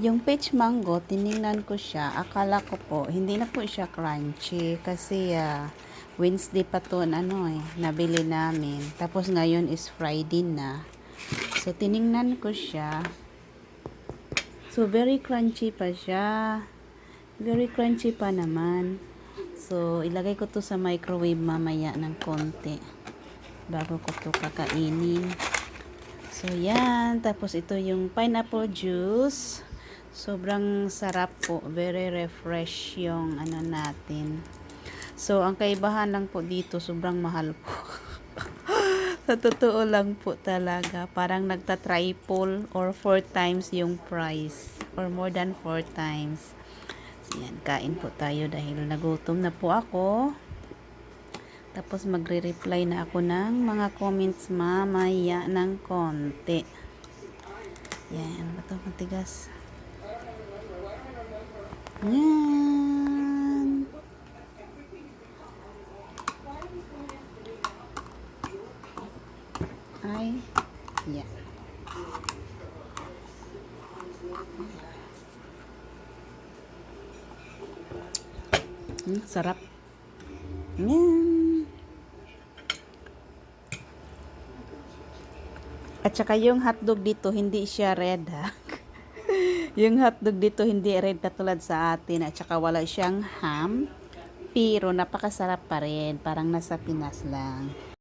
Yung peach mango, tiningnan ko siya. Akala ko po, hindi na po siya crunchy. Kasi Wednesday pa to, nabili namin. Tapos ngayon is Friday na. So, tiningnan ko siya. So, very crunchy pa siya. Very crunchy pa naman. So, ilagay ko to sa microwave mamaya ng konti. Bago ko to kakainin. So, yan. Tapos, ito yung pineapple juice. Sobrang sarap po. Very refresh yung natin. So, ang kaibahan lang po dito, sobrang mahal po. Sa totoo lang po talaga. Parang nagta-triple or 4 times yung price. Or more than 4 times. So, yan. Kain po tayo dahil nagutom na po ako. Tapos magre-reply na ako ng mga comments mamaya ng konti. Yan. Bato matigas. Yan. Ay. Yan. Sarap. Yan. At saka yung hotdog dito, hindi siya red ha. Yung hotdog dito, hindi red katulad sa atin. At saka wala siyang ham. Pero napakasarap pa rin. Parang nasa Pinas lang.